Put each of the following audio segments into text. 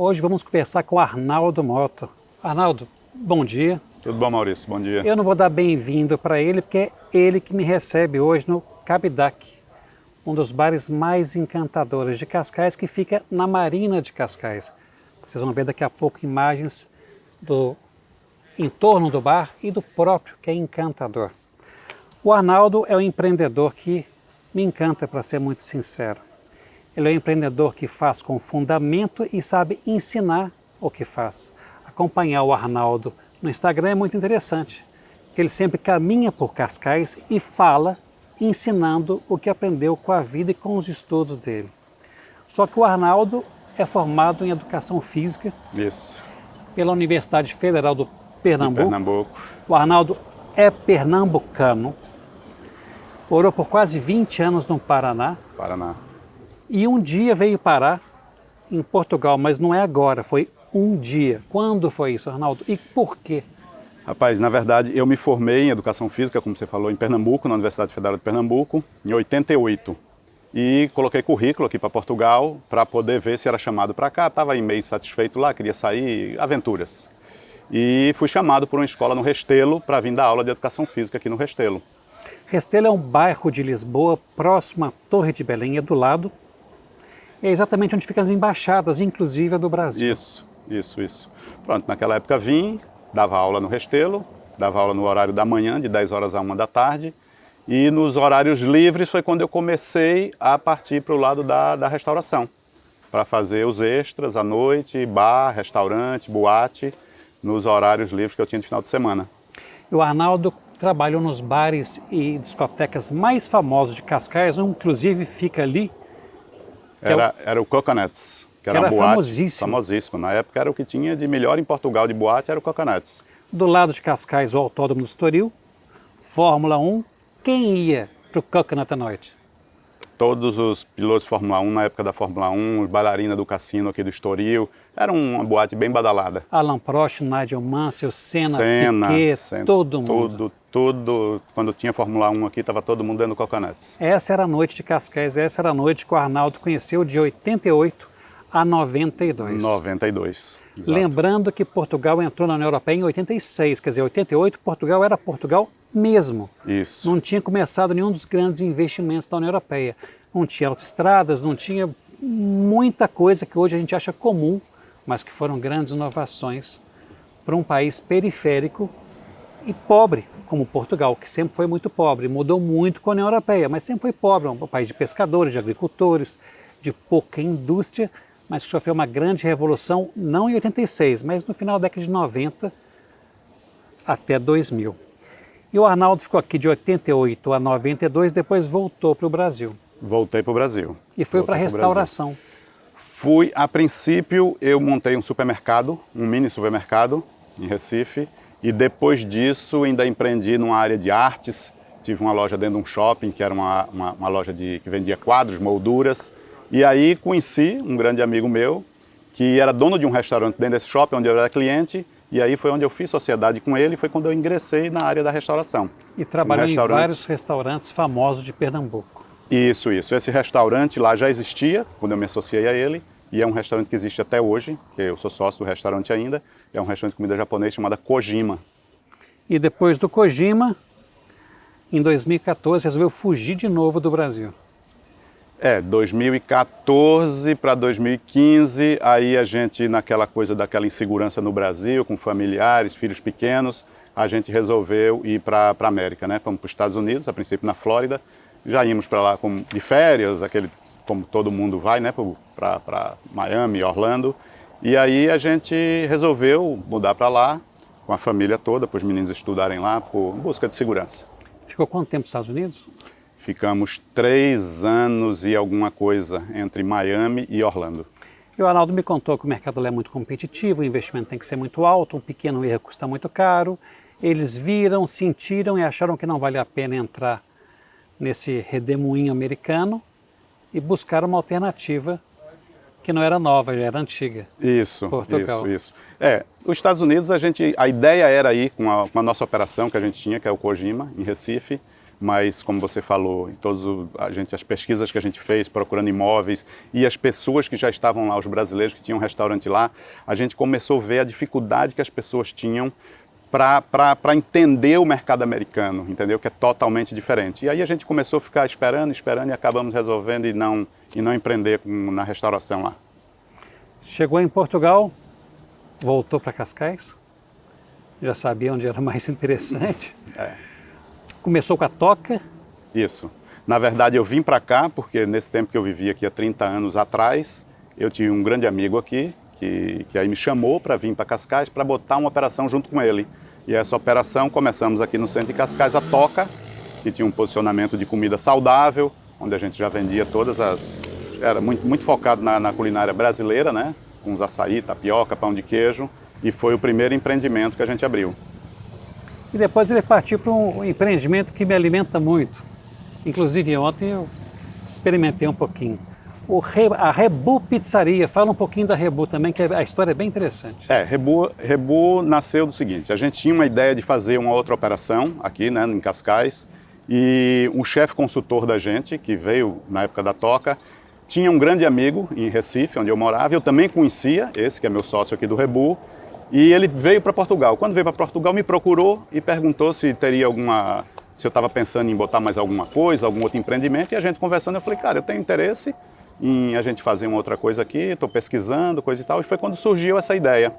Hoje vamos conversar com o Arnaldo Mota. Arnaldo, bom dia. Tudo bom, Maurício? Bom dia. Eu não vou dar bem-vindo para ele, porque é ele que me recebe hoje no Cabidac, um dos bares mais encantadores de Cascais, que fica na Marina de Cascais. Vocês vão ver daqui a pouco imagens do entorno do bar e do próprio, que é encantador. O Arnaldo é um empreendedor que me encanta, para ser muito sincero. Ele é um empreendedor que faz com fundamento e sabe ensinar o que faz. Acompanhar o Arnaldo no Instagram é muito interessante, porque ele sempre caminha por Cascais e fala, ensinando o que aprendeu com a vida e com os estudos dele. Só que o Arnaldo é formado em Educação Física. Isso. Pela Universidade Federal do Pernambuco. Pernambuco. O Arnaldo é pernambucano, morou por quase 20 anos no Paraná. E um dia veio parar em Portugal, mas não é agora, foi um dia. Quando foi isso, Arnaldo? E por quê? Rapaz, na verdade, eu me formei em Educação Física, como você falou, em Pernambuco, na Universidade Federal de Pernambuco, em 88. E coloquei currículo aqui para Portugal para poder ver se era chamado para cá. Estava aí meio satisfeito lá, queria sair, aventuras. E fui chamado por uma escola no Restelo para vir dar aula de Educação Física aqui no Restelo. Restelo é um bairro de Lisboa, próximo à Torre de Belém, é do lado. É exatamente onde ficam as embaixadas, inclusive a do Brasil. Isso. Pronto, naquela época vim, dava aula no Restelo, dava aula no horário da manhã, de 10 horas a 1 da tarde. E nos horários livres foi quando eu comecei a partir para o lado da restauração, para fazer os extras à noite, bar, restaurante, boate, nos horários livres que eu tinha de final de semana. E o Arnaldo trabalhou nos bares e discotecas mais famosos de Cascais, um inclusive fica ali. Era o Coconuts, que era uma boate famosíssimo. Na época era o que tinha de melhor em Portugal de boate, era o Coconuts. Do lado de Cascais, o Autódromo do Estoril, Fórmula 1. Quem ia para o Coconut à noite? Todos os pilotos de Fórmula 1 na época da Fórmula 1, os bailarinas do cassino aqui do Estoril. Era uma boate bem badalada. Alain Prost, Nigel Mansell, Senna, Piquet, todo mundo. Tudo. Quando tinha Fórmula 1 aqui, estava todo mundo dentro do Coconuts. Essa era a noite de Cascais, essa era a noite que o Arnaldo conheceu de 88 a 92. 92, exato. Lembrando que Portugal entrou na União Europeia em 86, quer dizer, 88 Portugal era Portugal mesmo. Isso. Não tinha começado nenhum dos grandes investimentos da União Europeia. Não tinha autoestradas, não tinha muita coisa que hoje a gente acha comum, mas que foram grandes inovações para um país periférico e pobre, como Portugal, que sempre foi muito pobre. Mudou muito com a União Europeia, mas sempre foi pobre. Um país de pescadores, de agricultores, de pouca indústria, mas que sofreu uma grande revolução, não em 86, mas no final da década de 90 até 2000. E o Arnaldo ficou aqui de 88 a 92, depois voltou para o Brasil. Voltei para o Brasil. E foi para a restauração. A princípio, eu montei um supermercado, um mini supermercado em Recife, e depois disso ainda empreendi numa área de artes. Tive uma loja dentro de um shopping, que era uma loja que vendia quadros, molduras. E aí conheci um grande amigo meu, que era dono de um restaurante dentro desse shopping, onde eu era cliente. E aí foi onde eu fiz sociedade com ele, foi quando eu ingressei na área da restauração. E trabalhou em vários restaurantes famosos de Pernambuco. Isso. Esse restaurante lá já existia, quando eu me associei a ele, e é um restaurante que existe até hoje, que eu sou sócio do restaurante ainda, é um restaurante de comida japonesa chamado Kojima. E depois do Kojima, em 2014, resolveu fugir de novo do Brasil. 2014 para 2015, aí a gente, naquela coisa daquela insegurança no Brasil, com familiares, filhos pequenos, a gente resolveu ir para a América, né? Fomos para os Estados Unidos, a princípio na Flórida, já íamos para lá de férias, como todo mundo vai, né? Para Miami, Orlando, e aí a gente resolveu mudar para lá, com a família toda, para os meninos estudarem lá, em busca de segurança. Ficou quanto tempo nos Estados Unidos? Ficamos 3 anos e alguma coisa entre Miami e Orlando. E o Arnaldo me contou que o mercado é muito competitivo, o investimento tem que ser muito alto, um pequeno erro custa muito caro. Eles viram, sentiram e acharam que não vale a pena entrar nesse redemoinho americano e buscaram uma alternativa que não era nova, já era antiga. Isso, Portugal. Isso. Os Estados Unidos, a ideia era ir com a nossa operação que a gente tinha, que é o Kojima, em Recife, mas como você falou, em as pesquisas que a gente fez procurando imóveis e as pessoas que já estavam lá, os brasileiros que tinham um restaurante lá, a gente começou a ver a dificuldade que as pessoas tinham para entender o mercado americano, entendeu? Que é totalmente diferente. E aí a gente começou a ficar esperando e acabamos resolvendo e não empreender na restauração lá. Chegou em Portugal, voltou para Cascais, já sabia onde era mais interessante. Começou com a toca. Isso. Na verdade, eu vim para cá porque nesse tempo que eu vivi aqui há 30 anos atrás, eu tinha um grande amigo aqui que aí me chamou para vir para Cascais para botar uma operação junto com ele. E essa operação começamos aqui no centro de Cascais, a Toca, que tinha um posicionamento de comida saudável, onde a gente já vendia era muito focado na culinária brasileira, né? Com os açaí, tapioca, pão de queijo, e foi o primeiro empreendimento que a gente abriu. E depois ele partiu para um empreendimento que me alimenta muito. Inclusive ontem eu experimentei um pouquinho. A Rebu Pizzaria, fala um pouquinho da Rebu também, que a história é bem interessante. Rebu nasceu do seguinte, a gente tinha uma ideia de fazer uma outra operação aqui, né, em Cascais, e um chefe consultor da gente, que veio na época da Toca, tinha um grande amigo em Recife, onde eu morava, eu também conhecia, esse que é meu sócio aqui do Rebu, e ele veio para Portugal. Quando veio para Portugal, me procurou e perguntou se eu estava pensando em botar mais alguma coisa, algum outro empreendimento, e a gente conversando, eu falei, cara, eu tenho interesse em a gente fazer uma outra coisa aqui, estou pesquisando, coisa e tal, e foi quando surgiu essa ideia.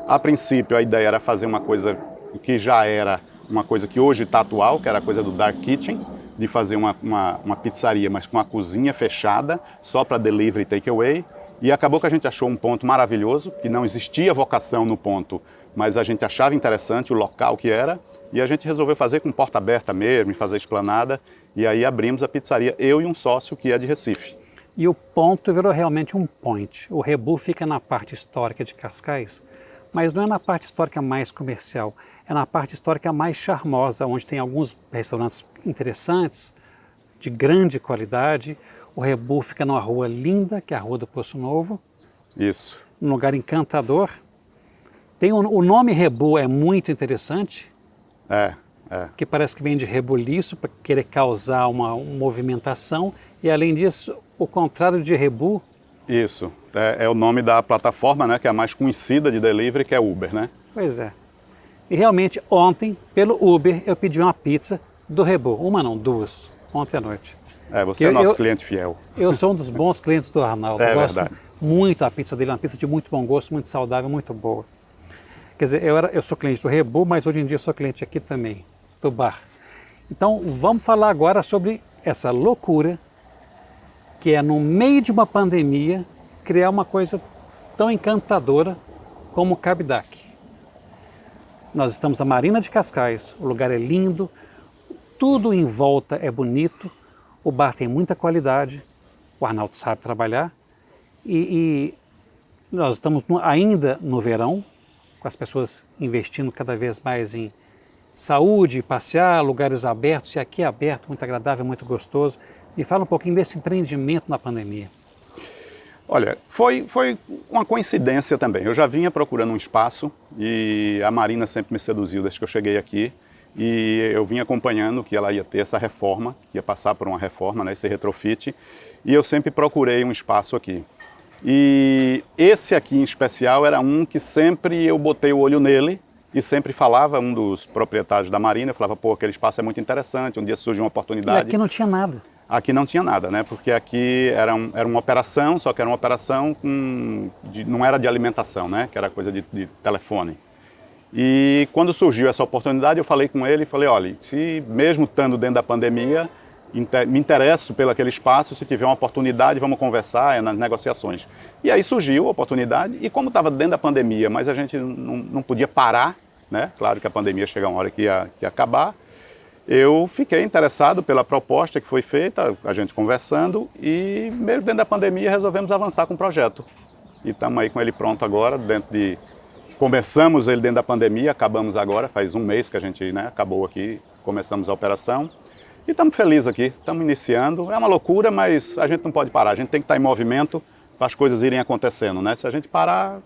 A princípio, a ideia era fazer uma coisa que já era uma coisa que hoje está atual, que era a coisa do Dark Kitchen, de fazer uma pizzaria, mas com a cozinha fechada, só para delivery e takeaway. E acabou que a gente achou um ponto maravilhoso, que não existia vocação no ponto, mas a gente achava interessante o local que era, e a gente resolveu fazer com porta aberta mesmo, e fazer esplanada, e aí abrimos a pizzaria, eu e um sócio que é de Recife. E o ponto virou realmente um point. O Rebu fica na parte histórica de Cascais, mas não é na parte histórica mais comercial, é na parte histórica mais charmosa, onde tem alguns restaurantes interessantes, de grande qualidade. O Rebu fica numa rua linda, que é a Rua do Poço Novo. Isso. Um lugar encantador. O nome Rebu é muito interessante. Que parece que vem de rebuliço, para querer causar uma movimentação. E além disso, o contrário de Rebu. Isso. É o nome da plataforma, né, que é a mais conhecida de delivery, que é Uber, né? Pois é. E realmente, ontem, pelo Uber, eu pedi uma pizza do Rebu. Uma não, duas. Ontem à noite. Você é nosso cliente fiel. Eu sou um dos bons clientes do Arnaldo. Eu gosto verdade. muito da pizza dele, uma pizza de muito bom gosto, muito saudável, muito boa. Quer dizer, eu sou cliente do Rebu, mas hoje em dia eu sou cliente aqui também, do bar. Então, vamos falar agora sobre essa loucura que é, no meio de uma pandemia, criar uma coisa tão encantadora como o Cabidac. Nós estamos na Marina de Cascais, o lugar é lindo, tudo em volta é bonito, o bar tem muita qualidade, o Arnaldo sabe trabalhar e nós estamos ainda no verão, com as pessoas investindo cada vez mais em saúde, passear, lugares abertos, e aqui é aberto, muito agradável, muito gostoso. Me fala um pouquinho desse empreendimento na pandemia. Olha, foi uma coincidência também. Eu já vinha procurando um espaço e a Marina sempre me seduziu desde que eu cheguei aqui. E eu vim acompanhando que ela ia ter essa reforma, ia passar por uma reforma, né, esse retrofit, e eu sempre procurei um espaço aqui. E esse aqui em especial era um que sempre eu botei o olho nele e sempre falava, um dos proprietários da Marina, eu falava, pô, aquele espaço é muito interessante, um dia surge uma oportunidade. E aqui não tinha nada. Aqui não tinha nada, né? Porque aqui era uma operação, só que era uma operação não era de alimentação, né? Que era coisa de telefone. E quando surgiu essa oportunidade, eu falei com ele e falei, olha, se mesmo estando dentro da pandemia, me interesso pelo aquele espaço, se tiver uma oportunidade, vamos conversar nas negociações. E aí surgiu a oportunidade, e como estava dentro da pandemia, mas a gente não podia parar, né? Claro que a pandemia chega uma hora que ia acabar, eu fiquei interessado pela proposta que foi feita, a gente conversando, e mesmo dentro da pandemia resolvemos avançar com o projeto. E estamos aí com ele pronto agora, começamos ele dentro da pandemia, acabamos agora, faz um mês que a gente, né, acabou aqui, começamos a operação. E estamos felizes aqui, estamos iniciando. É uma loucura, mas a gente não pode parar, a gente tem que estar em movimento para as coisas irem acontecendo, né? Se a gente parar,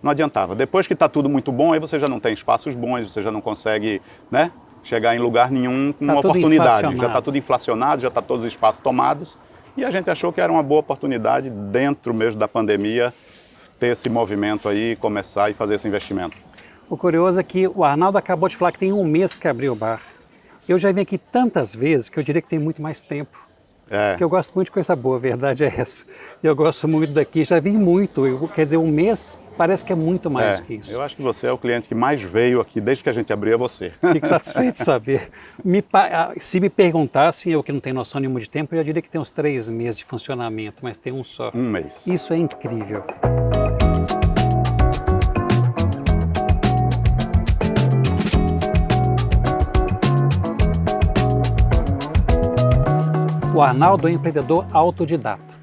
não adiantava. Depois que está tudo muito bom, aí você já não tem espaços bons, você já não consegue, né, chegar em lugar nenhum com uma tudo oportunidade. Já inflacionado. está tudo inflacionado, já está todos os espaços tomados. E a gente achou que era uma boa oportunidade, dentro mesmo da pandemia, ter esse movimento aí, começar e fazer esse investimento. O curioso é que o Arnaldo acabou de falar que tem um mês que abriu o bar. Eu já vim aqui tantas vezes que eu diria que tem muito mais tempo. Porque eu gosto muito de coisa boa, a verdade é essa. Eu gosto muito daqui, já vim muito. Quer dizer, um mês parece que é muito mais do que isso. Eu acho que você é o cliente que mais veio aqui desde que a gente abriu, é você. Fico satisfeito de saber. Se me perguntassem, eu que não tenho noção nenhuma de tempo, eu já diria que tem uns 3 meses de funcionamento, mas tem um só. Um mês. Isso é incrível. O Arnaldo é um empreendedor autodidata.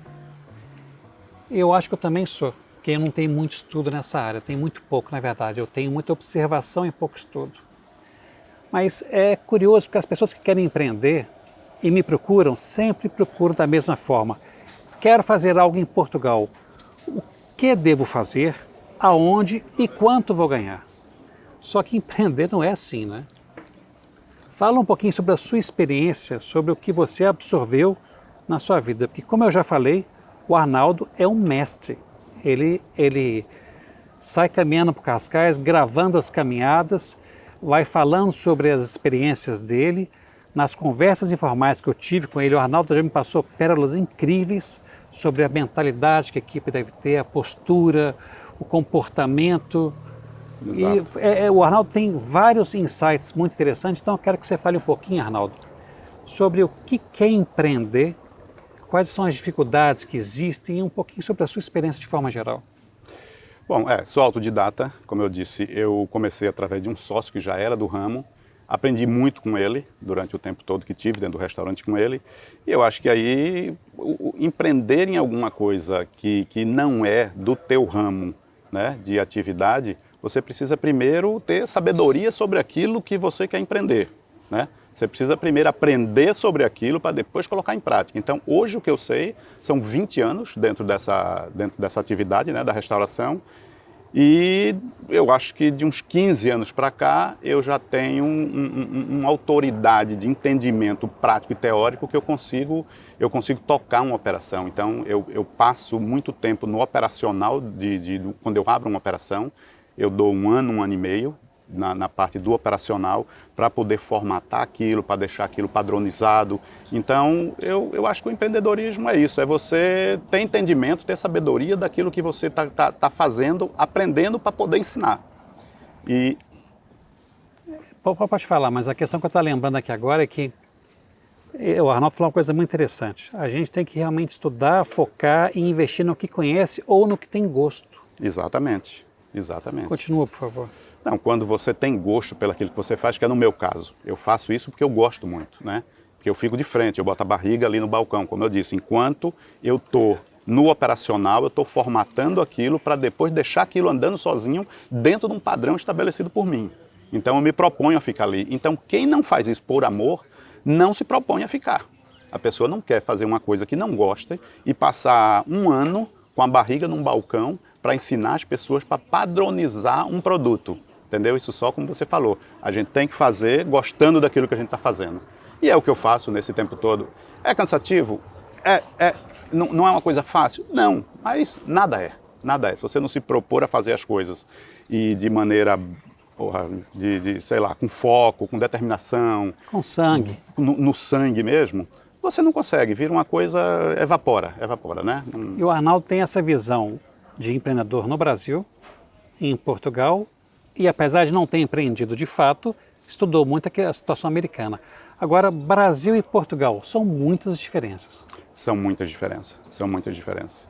Eu acho que eu também sou, porque eu não tenho muito estudo nessa área, tenho muito pouco, na verdade. Eu tenho muita observação e pouco estudo. Mas é curioso porque as pessoas que querem empreender e me procuram, sempre procuram da mesma forma. Quero fazer algo em Portugal. O que devo fazer? Aonde e quanto vou ganhar? Só que empreender não é assim, né? Fala um pouquinho sobre a sua experiência, sobre o que você absorveu na sua vida. Porque, como eu já falei, o Arnaldo é um mestre. Ele sai caminhando por Cascais, gravando as caminhadas, vai falando sobre as experiências dele. Nas conversas informais que eu tive com ele, o Arnaldo já me passou pérolas incríveis sobre a mentalidade que a equipe deve ter, a postura, o comportamento. Exato. E o Arnaldo tem vários insights muito interessantes, então eu quero que você fale um pouquinho, Arnaldo, sobre o que é empreender, quais são as dificuldades que existem e um pouquinho sobre a sua experiência de forma geral. Bom, sou autodidata, como eu disse, eu comecei através de um sócio que já era do ramo, aprendi muito com ele durante o tempo todo que tive dentro do restaurante com ele, e eu acho que aí empreender em alguma coisa que não é do teu ramo, né, de atividade, você precisa primeiro ter sabedoria sobre aquilo que você quer empreender, né? Você precisa primeiro aprender sobre aquilo para depois colocar em prática. Então, hoje o que eu sei são 20 anos dentro dessa atividade, né, da restauração, e eu acho que de uns 15 anos para cá eu já tenho uma autoridade de entendimento prático e teórico que eu consigo tocar uma operação. Então, eu passo muito tempo no operacional, quando eu abro uma operação, eu dou um ano e meio na parte do operacional para poder formatar aquilo, para deixar aquilo padronizado. Então, eu acho que o empreendedorismo é isso, é você ter entendimento, ter sabedoria daquilo que você tá fazendo, aprendendo para poder ensinar. E... Pode falar, mas a questão que eu estou lembrando aqui agora é que o Arnaldo falou uma coisa muito interessante. A gente tem que realmente estudar, focar e investir no que conhece ou no que tem gosto. Exatamente. Exatamente. Continua, por favor. Não, quando você tem gosto pelaquilo que você faz, que é no meu caso. Eu faço isso porque eu gosto muito, né? Porque eu fico de frente, eu boto a barriga ali no balcão, como eu disse. Enquanto eu estou no operacional, eu estou formatando aquilo para depois deixar aquilo andando sozinho dentro de um padrão estabelecido por mim. Então eu me proponho a ficar ali. Então quem não faz isso por amor, não se propõe a ficar. A pessoa não quer fazer uma coisa que não gosta e passar um ano com a barriga num balcão para ensinar as pessoas para padronizar um produto, entendeu? Isso só como você falou, a gente tem que fazer gostando daquilo que a gente está fazendo. E é o que eu faço nesse tempo todo. É cansativo? Não é uma coisa fácil? Não, mas nada é. Se você não se propor a fazer as coisas e de maneira, sei lá, com foco, com determinação. Com sangue. No sangue mesmo, você não consegue, vira uma coisa, evapora, né? E o Arnaldo tem essa visão de empreendedor no Brasil, em Portugal, e apesar de não ter empreendido de fato, estudou muito a situação americana. Agora, Brasil e Portugal, são muitas diferenças. São muitas diferenças.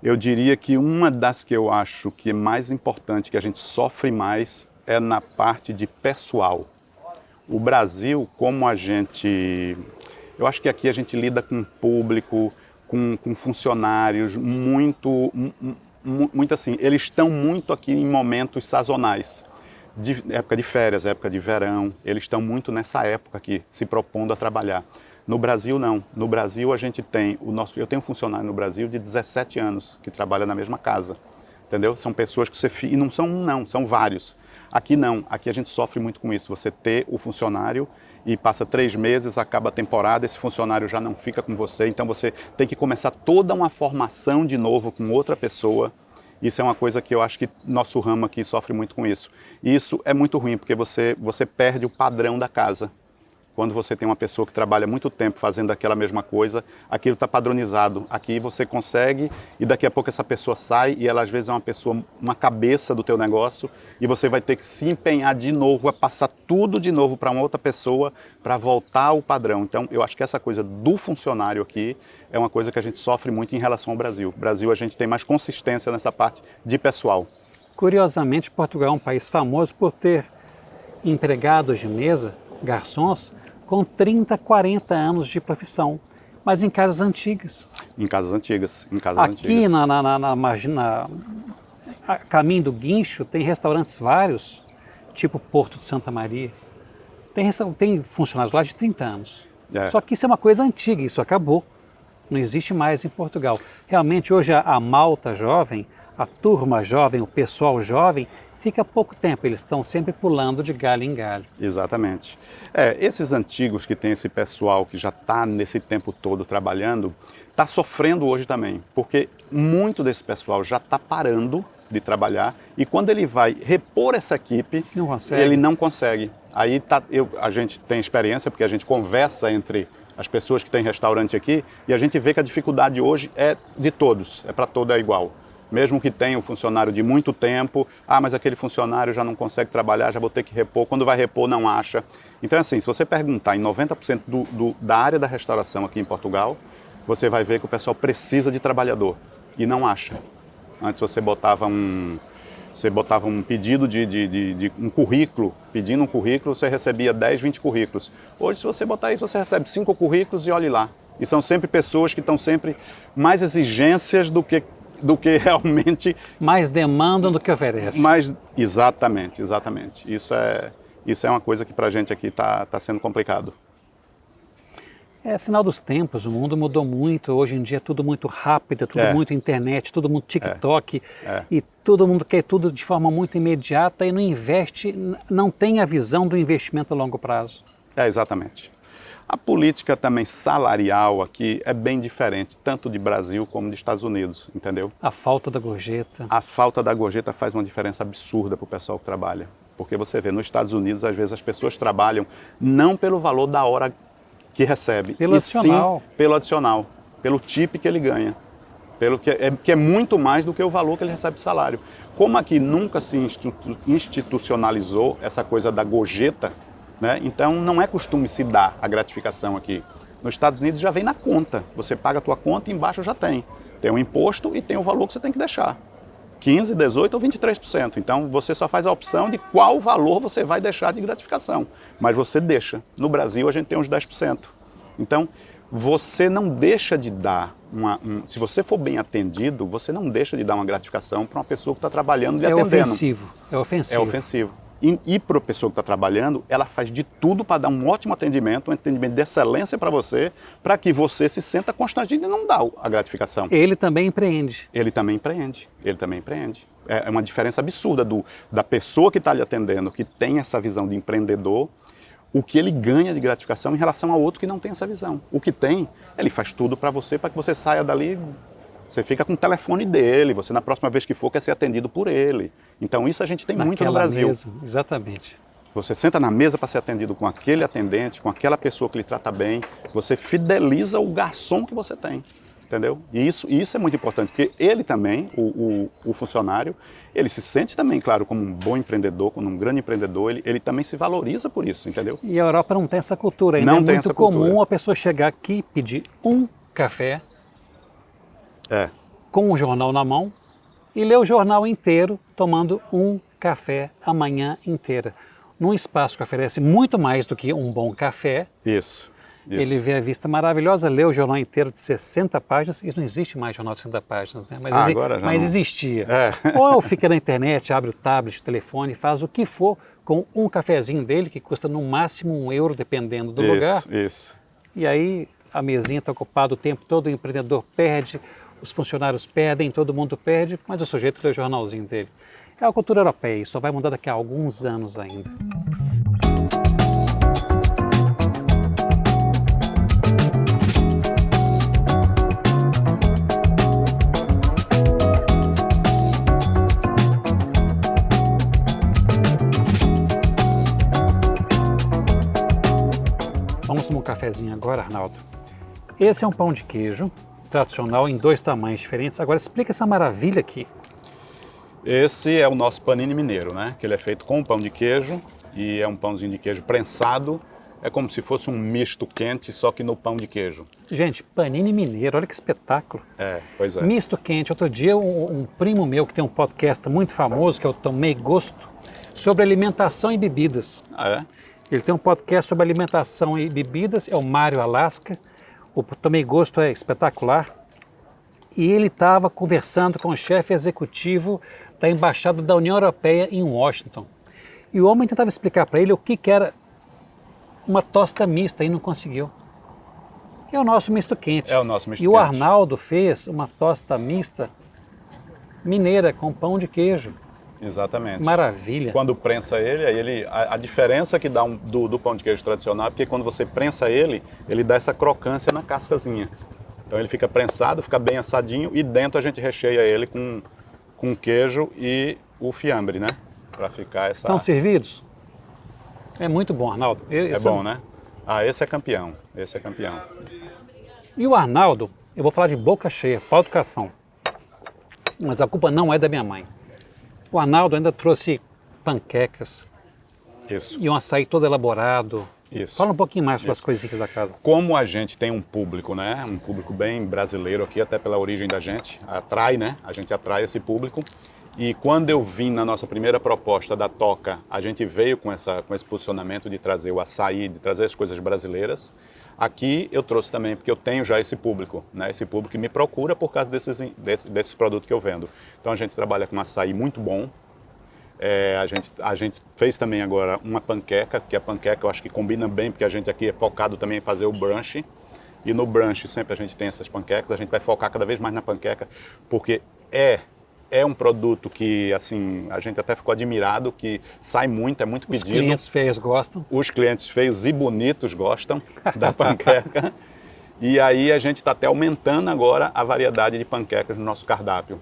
Eu diria que uma das que eu acho que é mais importante, que a gente sofre mais, é na parte de pessoal. O Brasil, como eu acho que aqui a gente lida com público, com funcionários muito assim, eles estão muito aqui em momentos sazonais, época de férias, época de verão, eles estão muito nessa época aqui, se propondo a trabalhar. No Brasil não, no Brasil a gente tem, eu tenho um funcionário no Brasil de 17 anos, que trabalha na mesma casa, entendeu? São pessoas que e não são um não, são vários. Aqui não, aqui a gente sofre muito com isso. Você ter o funcionário e passa 3 meses, acaba a temporada, esse funcionário já não fica com você, então você tem que começar toda uma formação de novo com outra pessoa. Isso é uma coisa que eu acho que nosso ramo aqui sofre muito com isso. E isso é muito ruim, porque você perde o padrão da casa. Quando você tem uma pessoa que trabalha muito tempo fazendo aquela mesma coisa, aquilo está padronizado. Aqui você consegue e daqui a pouco essa pessoa sai e ela às vezes é uma cabeça do teu negócio e você vai ter que se empenhar de novo, a passar tudo de novo para uma outra pessoa para voltar ao padrão. Então eu acho que essa coisa do funcionário aqui é uma coisa que a gente sofre muito em relação ao Brasil. No Brasil a gente tem mais consistência nessa parte de pessoal. Curiosamente, Portugal é um país famoso por ter empregados de mesa, garçons, com 30, 40 anos de profissão, mas em casas antigas. Em casas antigas. Aqui a caminho do Guincho tem restaurantes vários, tipo Porto de Santa Maria. Tem funcionários lá de 30 anos. Só que isso é uma coisa antiga, isso acabou. Não existe mais em Portugal. Realmente hoje a malta jovem, a turma jovem, o pessoal jovem, fica pouco tempo, eles estão sempre pulando de galho em galho. Exatamente. Esses antigos que tem esse pessoal que já está nesse tempo todo trabalhando, está sofrendo hoje também, porque muito desse pessoal já está parando de trabalhar e quando ele vai repor essa equipe, ele não consegue. Aí a gente tem experiência, porque a gente conversa entre as pessoas que têm restaurante aqui e a gente vê que a dificuldade hoje é de todos, para todo é igual. Mesmo que tenha um funcionário de muito tempo, mas aquele funcionário já não consegue trabalhar, já vou ter que repor. Quando vai repor, não acha. Então, assim, se você perguntar em 90% da área da restauração aqui em Portugal, você vai ver que o pessoal precisa de trabalhador e não acha. Antes você botava um pedido de um currículo, pedindo um currículo, você recebia 10, 20 currículos. Hoje, se você botar isso, você recebe 5 currículos e olhe lá. E são sempre pessoas que estão sempre mais exigências do que realmente... Mais demandam do que oferecem. Exatamente. Isso é uma coisa que para a gente aqui está sendo complicado. É sinal dos tempos, o mundo mudou muito, hoje em dia é tudo muito rápido, tudo muito internet, tudo muito TikTok, e todo mundo quer tudo de forma muito imediata e não investe, não tem a visão do investimento a longo prazo. Exatamente. A política também salarial aqui é bem diferente, tanto de Brasil como de Estados Unidos, entendeu? A falta da gorjeta. A falta da gorjeta faz uma diferença absurda para o pessoal que trabalha. Porque você vê, nos Estados Unidos, às vezes as pessoas trabalham não pelo valor da hora que recebe, pelo adicional. Sim pelo adicional, pelo tip que ele ganha, que é muito mais do que o valor que ele recebe de salário. Como aqui nunca se institucionalizou essa coisa da gorjeta, né? Então não é costume se dar a gratificação aqui. Nos Estados Unidos já vem na conta, você paga a tua conta e embaixo já tem um imposto e tem o valor que você tem que deixar, 15%, 18% ou 23%. Então você só faz a opção de qual valor você vai deixar de gratificação, mas você deixa. No Brasil a gente tem uns 10%. Então você não deixa de dar, se você for bem atendido, você não deixa de dar uma gratificação para uma pessoa que está trabalhando e atendendo. É ofensivo. É ofensivo. E para a pessoa que está trabalhando, ela faz de tudo para dar um ótimo atendimento, um atendimento de excelência para você, para que você se sinta constrangido e não dá a gratificação. Ele também empreende. Ele também empreende. É uma diferença absurda da pessoa que está lhe atendendo, que tem essa visão de empreendedor, o que ele ganha de gratificação em relação ao outro que não tem essa visão. O que tem, ele faz tudo para que você saia dali. Você fica com o telefone dele, você na próxima vez que for quer ser atendido por ele. Então isso a gente tem muito no Brasil. Mesa, exatamente. Você senta na mesa para ser atendido com aquele atendente, com aquela pessoa que lhe trata bem, você fideliza o garçom que você tem, entendeu? E isso é muito importante, porque ele também, o funcionário, ele se sente também, claro, como um bom empreendedor, como um grande empreendedor, ele também se valoriza por isso, entendeu? E a Europa não tem essa cultura, ainda é muito comum a pessoa chegar aqui e pedir um café, com um jornal na mão e ler o jornal inteiro tomando um café a manhã inteira. Num espaço que oferece muito mais do que um bom café. Isso. Ele vê a vista maravilhosa, lê o jornal inteiro de 60 páginas. Isso não existe mais jornal de 60 páginas, né? Mas existia. Ou fica na internet, abre o tablet, o telefone, faz o que for com um cafezinho dele, que custa no máximo €1, dependendo do lugar. Isso. E aí a mesinha está ocupada o tempo todo, o empreendedor perde, os funcionários perdem, todo mundo perde, mas o sujeito lê o jornalzinho dele. É a cultura europeia e só vai mudar daqui a alguns anos ainda. Vamos tomar um cafezinho agora, Arnaldo. Esse é um pão de queijo tradicional em 2 tamanhos diferentes. Agora explica essa maravilha aqui. Esse é o nosso panini mineiro, né? Que ele é feito com pão de queijo e é um pãozinho de queijo prensado. É como se fosse um misto quente, só que no pão de queijo. Gente, panini mineiro, olha que espetáculo. Pois é. Misto quente. Outro dia um primo meu que tem um podcast muito famoso, que é o Tomei Gosto, sobre alimentação e bebidas. Ah, é? Ele tem um podcast sobre alimentação e bebidas, é o Mário Alasca. O Tomei Gosto é espetacular. E ele estava conversando com o chefe executivo da Embaixada da União Europeia em Washington. E o homem tentava explicar para ele o que era uma tosta mista e não conseguiu. É o nosso misto quente. É o nosso misto quente. E o Arnaldo fez uma tosta mista mineira com pão de queijo. Exatamente. Maravilha. Quando prensa ele, a diferença que dá do pão de queijo tradicional é porque quando você prensa ele dá essa crocância na cascazinha. Então ele fica prensado, fica bem assadinho e dentro a gente recheia ele com queijo e o fiambre, né? Para ficar essa... Estão servidos? É muito bom, Arnaldo. É bom, né? Ah, esse é campeão. Esse é campeão. E o Arnaldo, eu vou falar de boca cheia, falta educação. Mas a culpa não é da minha mãe. O Arnaldo ainda trouxe panquecas. Isso. E um açaí todo elaborado. Isso. Fala um pouquinho mais sobre as coisinhas da casa. Como a gente tem um público, né? Um público bem brasileiro aqui, até pela origem da gente, atrai, né? A gente atrai esse público. E quando eu vim na nossa primeira proposta da Toca, a gente veio com esse posicionamento de trazer o açaí, de trazer as coisas brasileiras. Aqui eu trouxe também, porque eu tenho já esse público, né? Esse público que me procura por causa desses produtos que eu vendo. Então a gente trabalha com açaí muito bom. A gente fez também agora uma panqueca, que a panqueca eu acho que combina bem, porque a gente aqui é focado também em fazer o brunch. E no brunch sempre a gente tem essas panquecas, a gente vai focar cada vez mais na panqueca, porque é um produto que, assim, a gente até ficou admirado, que sai muito, é muito pedido. Os clientes feios gostam. Os clientes feios e bonitos gostam da panqueca. E aí a gente está até aumentando agora a variedade de panquecas no nosso cardápio.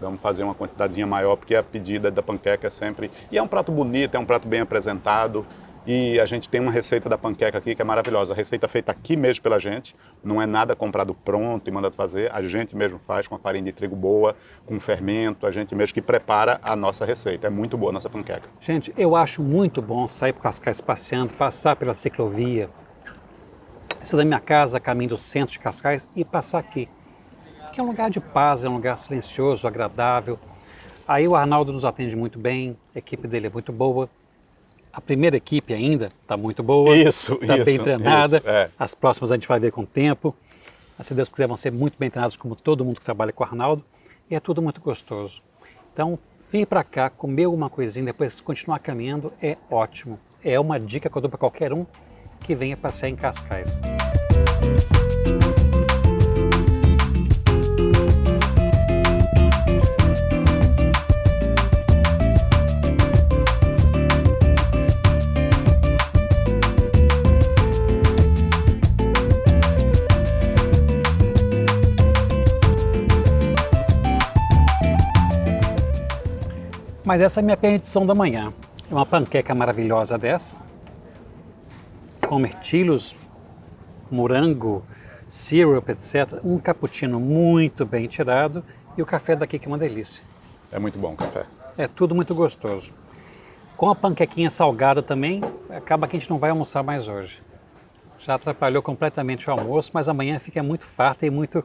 Vamos fazer uma quantidadezinha maior, porque a pedida da panqueca é sempre... E é um prato bonito, é um prato bem apresentado. E a gente tem uma receita da panqueca aqui que é maravilhosa. A receita é feita aqui mesmo pela gente. Não é nada comprado pronto e mandado fazer. A gente mesmo faz com a farinha de trigo boa, com fermento. A gente mesmo que prepara a nossa receita. É muito boa a nossa panqueca. Gente, eu acho muito bom sair por Cascais passeando, passar pela ciclovia, sair da minha casa, caminho do centro de Cascais e passar aqui. Que é um lugar de paz, é um lugar silencioso, agradável. Aí o Arnaldo nos atende muito bem, a equipe dele é muito boa. A primeira equipe ainda está muito boa, está bem treinada. As próximas a gente vai ver com o tempo. Se Deus quiser, vão ser muito bem treinados como todo mundo que trabalha com o Arnaldo. E é tudo muito gostoso. Então, vir para cá, comer alguma coisinha, depois continuar caminhando, é ótimo. É uma dica que eu dou para qualquer um que venha passear em Cascais. Mas essa é a minha perdição da manhã. É uma panqueca maravilhosa dessa, com mirtilos, morango, syrup, etc. Um cappuccino muito bem tirado e o café daqui que é uma delícia. É muito bom o café. É tudo muito gostoso. Com a panquequinha salgada também, acaba que a gente não vai almoçar mais hoje. Já atrapalhou completamente o almoço, mas amanhã fica muito farta e muito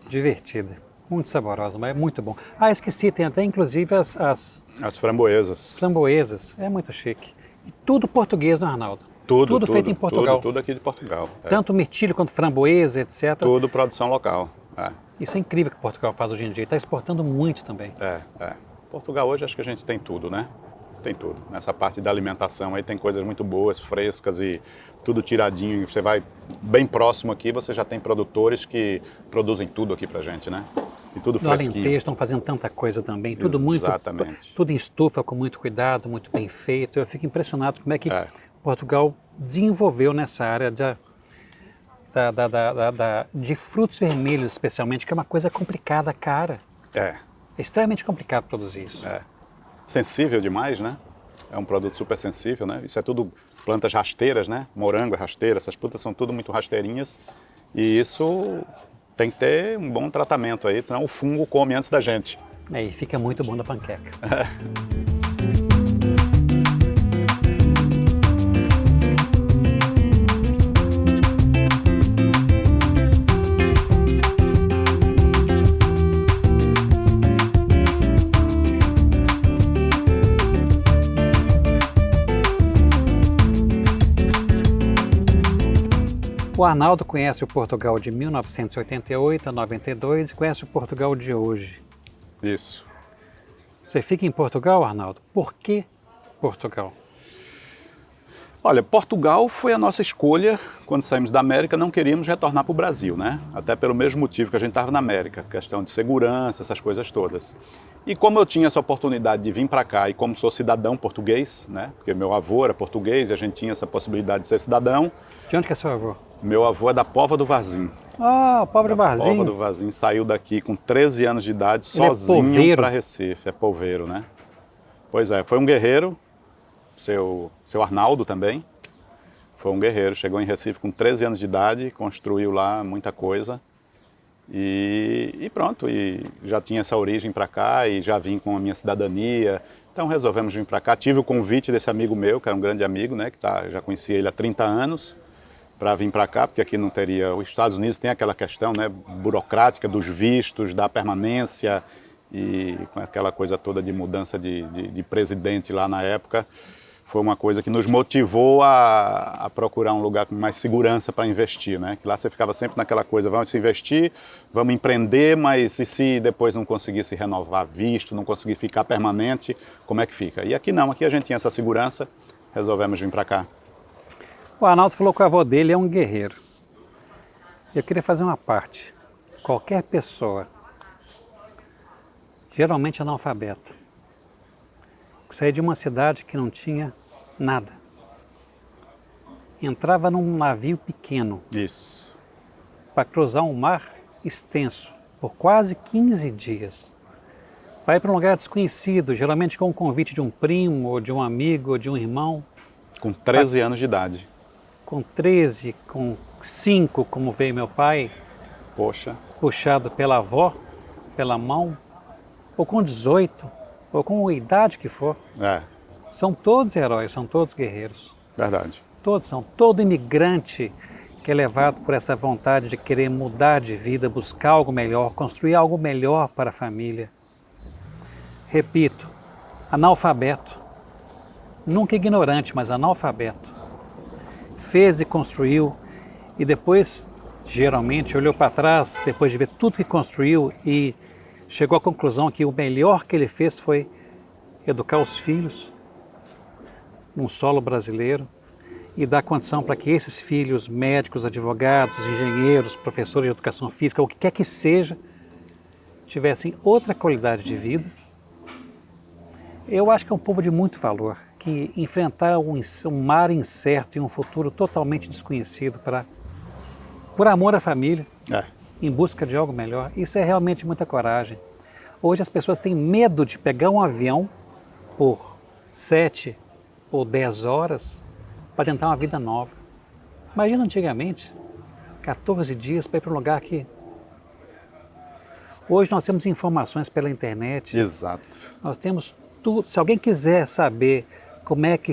divertida. Muito saborosa, mas é muito bom. Ah, esqueci, tem até inclusive as framboesas. Framboesas, é muito chique. E tudo português, não, Arnaldo? Tudo feito em Portugal. Tudo aqui de Portugal. Tanto mirtilo quanto framboesa, etc. Tudo produção local. Isso é incrível que Portugal faz hoje em dia. Está exportando muito também. Portugal hoje acho que a gente tem tudo, né? Tem tudo. Nessa parte da alimentação aí tem coisas muito boas, frescas e tudo tiradinho. Você vai bem próximo aqui, você já tem produtores que produzem tudo aqui pra gente, né? E tudo No fresquinho. Alentejo estão fazendo tanta coisa também, tudo muito, Exatamente. tudo em estufa, com muito cuidado, muito bem feito. Eu fico impressionado como é que É. Portugal desenvolveu nessa área de frutos vermelhos, especialmente, que é uma coisa complicada, cara. É. É extremamente complicado produzir isso. É. Sensível demais, né? É um produto super sensível, né? Isso é tudo plantas rasteiras, né? Morango é rasteira, essas frutas são tudo muito rasteirinhas. E isso tem que ter um bom tratamento aí, senão o fungo come antes da gente. E fica muito bom na panqueca. O Arnaldo conhece o Portugal de 1988 a 92 e conhece o Portugal de hoje. Isso. Você fica em Portugal, Arnaldo? Por que Portugal? Olha, Portugal foi a nossa escolha quando saímos da América, não queríamos retornar para o Brasil, né? Até pelo mesmo motivo que a gente estava na América, questão de segurança, essas coisas todas. E como eu tinha essa oportunidade de vir para cá e como sou cidadão português, né? Porque meu avô era português e a gente tinha essa possibilidade de ser cidadão. De onde que é seu avô? Meu avô é da Póvoa do Varzim. Ah, o pobre Varzim. Póvoa do Varzim saiu daqui com 13 anos de idade, Ele é sozinho polveiro. para Recife. É polveiro, né? Pois é, foi um guerreiro, seu Arnaldo também. Foi um guerreiro, chegou em Recife com 13 anos de idade, construiu lá muita coisa. E pronto, e já tinha essa origem para cá e já vim com a minha cidadania. Então resolvemos vir para cá. Tive o convite desse amigo meu, que era um grande amigo, né? Já conhecia ele há 30 anos. Para vir para cá, porque aqui não teria... Os Estados Unidos tem aquela questão, né, burocrática dos vistos, da permanência e com aquela coisa toda de mudança de presidente lá na época. Foi uma coisa que nos motivou a procurar um lugar com mais segurança para investir, né? Que lá você ficava sempre naquela coisa, vamos investir, vamos empreender, mas e se depois não conseguir se renovar visto, não conseguir ficar permanente, como é que fica? E aqui não, aqui a gente tinha essa segurança, resolvemos vir para cá. O Arnaldo falou que o avô dele é um guerreiro. Eu queria fazer uma parte. Qualquer pessoa, geralmente analfabeta, que saía de uma cidade que não tinha nada, entrava num navio pequeno Isso. para cruzar um mar extenso por quase 15 dias. Vai para um lugar desconhecido, geralmente com o convite de um primo, ou de um amigo, ou de um irmão. Com 13 anos de idade. Com 13, com 5, como veio meu pai, Poxa. puxado pela avó, pela mão, ou com 18, ou com a idade que for. É, São todos heróis, são todos guerreiros. verdade. Todos são. Todo imigrante que é levado por essa vontade de querer mudar de vida, buscar algo melhor, construir algo melhor para a família. Repito, analfabeto. Nunca ignorante, mas analfabeto. Fez e construiu e depois, geralmente, olhou para trás, depois de ver tudo que construiu e chegou à conclusão que o melhor que ele fez foi educar os filhos num solo brasileiro e dar condição para que esses filhos, médicos, advogados, engenheiros, professores de educação física, o que quer que seja, tivessem outra qualidade de vida. Eu acho que é um povo de muito valor, que enfrentar um mar incerto e um futuro totalmente desconhecido por amor à família, em busca de algo melhor, isso é realmente muita coragem. Hoje as pessoas têm medo de pegar um avião por 7 ou 10 horas para tentar uma vida nova. Imagina antigamente, 14 dias para ir para um lugar que... Hoje nós temos informações pela internet. Exato. Nós temos tudo. Se alguém quiser saber como é que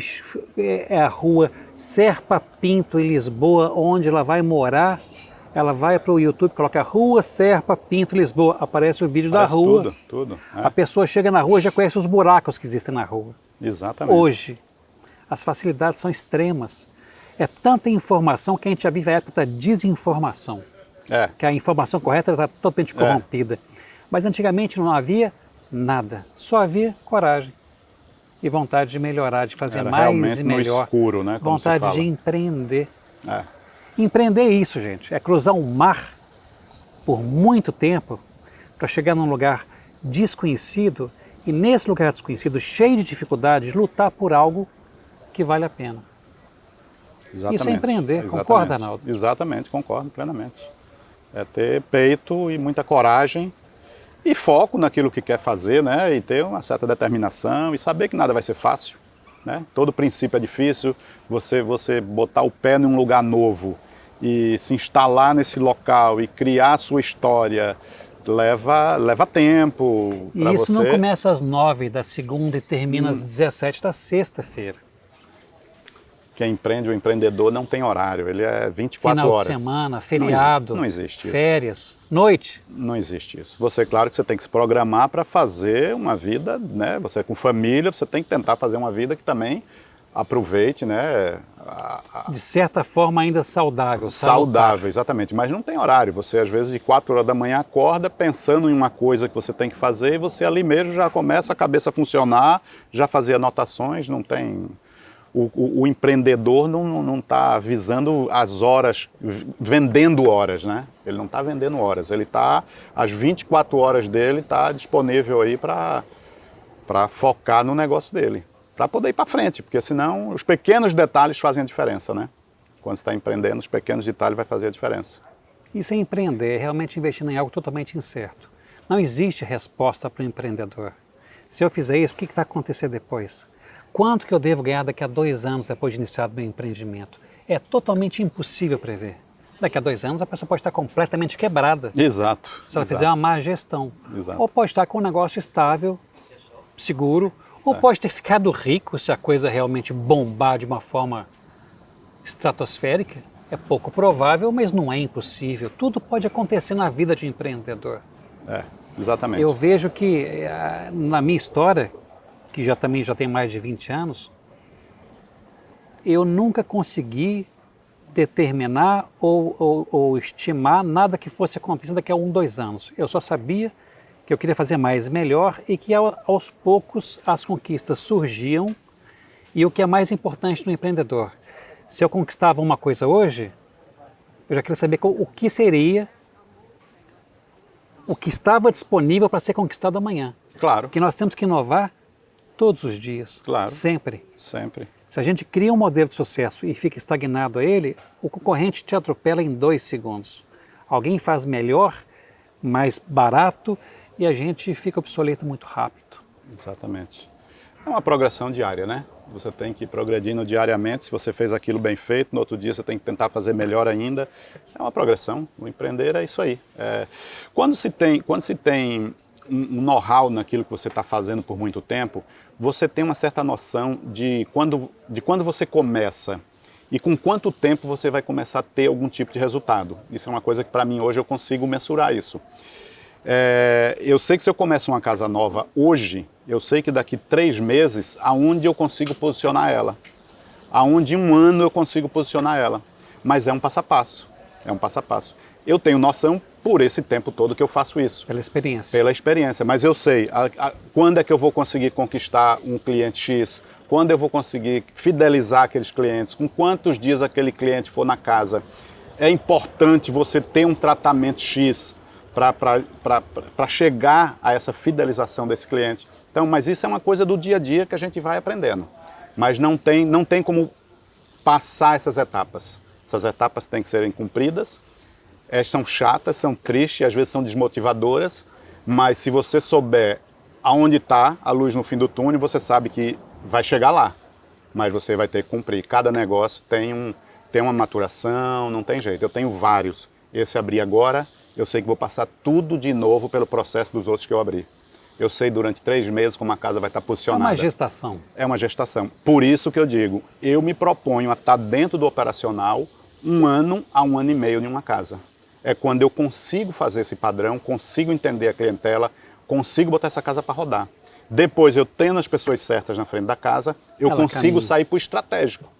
é a rua Serpa Pinto em Lisboa, onde ela vai morar, ela vai para o YouTube, coloca Rua Serpa Pinto Lisboa, aparece o vídeo da rua. Tudo. A pessoa chega na rua e já conhece os buracos que existem na rua. Exatamente. Hoje, as facilidades são extremas. É tanta informação que a gente já vive a época da desinformação. Que a informação correta está totalmente corrompida. Mas antigamente não havia nada, só havia coragem e vontade de melhorar, de fazer mais e melhor. No escuro, né? Vontade de empreender. Empreender é isso, gente, é cruzar um mar por muito tempo para chegar num lugar desconhecido e nesse lugar desconhecido, cheio de dificuldades, lutar por algo que vale a pena. Exatamente. Isso é empreender, Exatamente. concorda, Arnaldo? Exatamente, concordo plenamente. É ter peito e muita coragem e foco naquilo que quer fazer, né? E ter uma certa determinação e saber que nada vai ser fácil, né? Todo princípio é difícil, você botar o pé num lugar novo e se instalar nesse local e criar a sua história leva tempo. E isso não começa às 9 da segunda e termina às 17 da sexta-feira. Quem empreende, o empreendedor não tem horário, ele é 24 Final horas. Final de semana, feriado, não existe isso. Férias, noite. Não existe isso. Você, claro que você tem que se programar para fazer uma vida, né? Você com família, você tem que tentar fazer uma vida que também aproveite, né? De certa forma ainda saudável. Saudável, exatamente. Mas não tem horário. Você, às vezes, de 4 horas da manhã acorda pensando em uma coisa que você tem que fazer e você ali mesmo já começa a cabeça a funcionar, já fazer anotações, não tem... O empreendedor não está visando as horas, vendendo horas, né? Ele não está vendendo horas, ele está, as 24 horas dele está disponível aí para focar no negócio dele, para poder ir para frente, porque senão os pequenos detalhes fazem a diferença, né? Quando você está empreendendo, os pequenos detalhes vai fazer a diferença. Isso é empreender, é realmente investindo em algo totalmente incerto. Não existe resposta para o empreendedor. Se eu fizer isso, o que vai acontecer depois? Quanto que eu devo ganhar daqui a 2 anos depois de iniciado meu empreendimento? É totalmente impossível prever. Daqui a 2 anos a pessoa pode estar completamente quebrada. Exato. Se ela fizer uma má gestão. Exato. Ou pode estar com um negócio estável, seguro, ou pode ter ficado rico se a coisa realmente bombar de uma forma estratosférica. É pouco provável, mas não é impossível. Tudo pode acontecer na vida de um empreendedor. Exatamente. Eu vejo que na minha história, que também já tem mais de 20 anos, eu nunca consegui determinar ou estimar nada que fosse acontecer daqui a 1, 2 anos. Eu só sabia que eu queria fazer mais e melhor e que aos poucos as conquistas surgiam. E o que é mais importante no empreendedor, se eu conquistava uma coisa hoje, eu já queria saber o que seria, o que estava disponível para ser conquistado amanhã. Claro. Que nós temos que inovar todos os dias, claro. Sempre. Sempre. Se a gente cria um modelo de sucesso e fica estagnado a ele, o concorrente te atropela em 2 segundos. Alguém faz melhor, mais barato e a gente fica obsoleto muito rápido. Exatamente. É uma progressão diária, né? Você tem que ir progredindo diariamente. Se você fez aquilo bem feito, no outro dia você tem que tentar fazer melhor ainda. É uma progressão. O empreender é isso aí. Quando se tem um know-how naquilo que você está fazendo por muito tempo, você tem uma certa noção de quando você começa e com quanto tempo você vai começar a ter algum tipo de resultado. Isso é uma coisa que para mim hoje eu consigo mensurar isso. Eu sei que se eu começo uma casa nova hoje, eu sei que daqui 3 meses, aonde eu consigo posicionar ela. Aonde 1 ano eu consigo posicionar ela. Mas é um passo a passo. É um passo a passo. Eu tenho noção por esse tempo todo que eu faço isso. Pela experiência. Pela experiência, mas eu sei quando é que eu vou conseguir conquistar um cliente X, quando eu vou conseguir fidelizar aqueles clientes, com quantos dias aquele cliente for na casa. É importante você ter um tratamento X para chegar a essa fidelização desse cliente. Então, mas isso é uma coisa do dia a dia que a gente vai aprendendo. Mas não tem como passar essas etapas. Essas etapas têm que serem cumpridas. São chatas, são tristes, às vezes são desmotivadoras, mas se você souber aonde está a luz no fim do túnel, você sabe que vai chegar lá, mas você vai ter que cumprir. Cada negócio tem uma maturação, não tem jeito. Eu tenho vários. Esse abri agora, eu sei que vou passar tudo de novo pelo processo dos outros que eu abri. Eu sei durante 3 meses como a casa vai estar posicionada. É uma gestação. É uma gestação. Por isso que eu digo, eu me proponho a estar dentro do operacional 1 ano a 1 ano e meio em uma casa. É quando eu consigo fazer esse padrão, consigo entender a clientela, consigo botar essa casa para rodar. Depois, eu tendo as pessoas certas na frente da casa, eu consigo sair para o estratégico.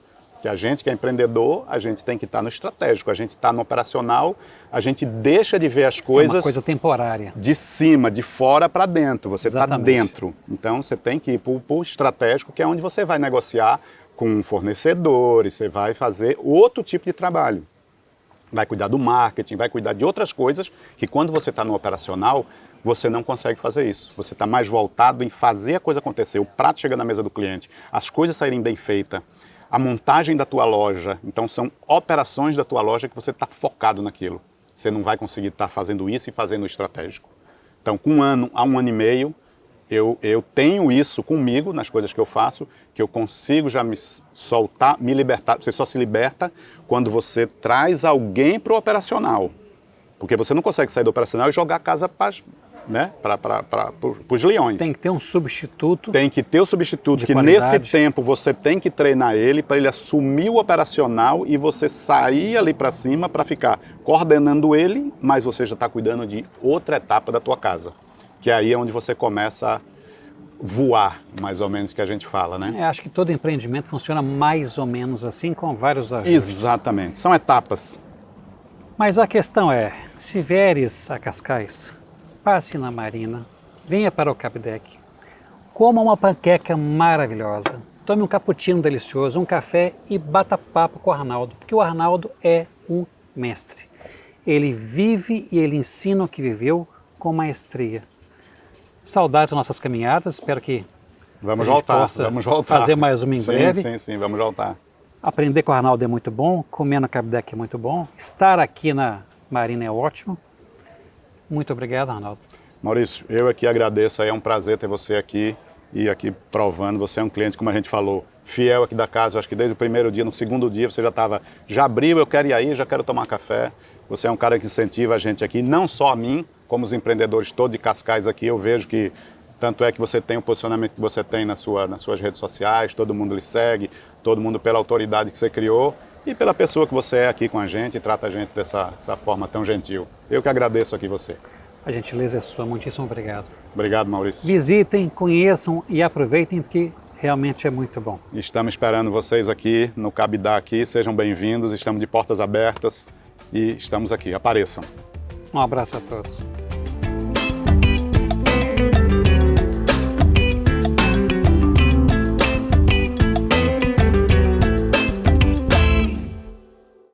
Que a gente que é empreendedor, a gente tem que estar no estratégico, a gente está no operacional, a gente deixa de ver as coisas... É uma coisa temporária. De cima, de fora para dentro, você está Exatamente. dentro. Então, você tem que ir para o estratégico, que é onde você vai negociar com fornecedores, você vai fazer outro tipo de trabalho. Vai cuidar do marketing, vai cuidar de outras coisas que quando você está no operacional, você não consegue fazer isso. Você está mais voltado em fazer a coisa acontecer, o prato chega na mesa do cliente, as coisas saírem bem feitas, a montagem da tua loja. Então são operações da tua loja que você está focado naquilo. Você não vai conseguir estar fazendo isso e fazendo o estratégico. Então, com 1 ano a 1 ano e meio, eu tenho isso comigo nas coisas que eu faço, que eu consigo já me soltar, me libertar. Você só se liberta quando você traz alguém para o operacional. Porque você não consegue sair do operacional e jogar a casa para os leões. Tem que ter um substituto. Tem que ter o substituto, que qualidade. Nesse tempo você tem que treinar ele para ele assumir o operacional e você sair ali para cima para ficar coordenando ele, mas você já está cuidando de outra etapa da tua casa. Que aí é onde você começa a voar, mais ou menos, que a gente fala, né? Acho que todo empreendimento funciona mais ou menos assim, com vários ajustes. Exatamente, são etapas. Mas a questão é, se vieres a Cascais, passe na Marina, venha para o Cabidec, coma uma panqueca maravilhosa, tome um cappuccino delicioso, um café e bata papo com o Arnaldo, porque o Arnaldo é um mestre. Ele vive e ele ensina o que viveu com maestria. Saudades das nossas caminhadas, espero que Vamos a gente voltar, possa vamos voltar. fazer mais uma em breve. Sim, vamos voltar. Aprender com o Arnaldo é muito bom, comer no Cabidec é muito bom, estar aqui na Marina é ótimo. Muito obrigado, Arnaldo. Maurício, eu aqui agradeço, é um prazer ter você aqui e aqui provando. Você é um cliente, como a gente falou, fiel aqui da casa. Eu acho que desde o primeiro dia, no segundo dia, você já abriu, eu quero ir aí, já quero tomar café. Você é um cara que incentiva a gente aqui, não só a mim, como os empreendedores todos de Cascais aqui. Eu vejo que tanto é que você tem o posicionamento que você tem nas suas redes sociais, todo mundo lhe segue, todo mundo pela autoridade que você criou e pela pessoa que você é aqui com a gente e trata a gente dessa forma tão gentil. Eu que agradeço aqui você. A gentileza é sua, muitíssimo obrigado. Obrigado, Maurício. Visitem, conheçam e aproveitem, porque realmente é muito bom. Estamos esperando vocês aqui no Cabidá aqui, sejam bem-vindos, estamos de portas abertas e estamos aqui, apareçam. Um abraço a todos.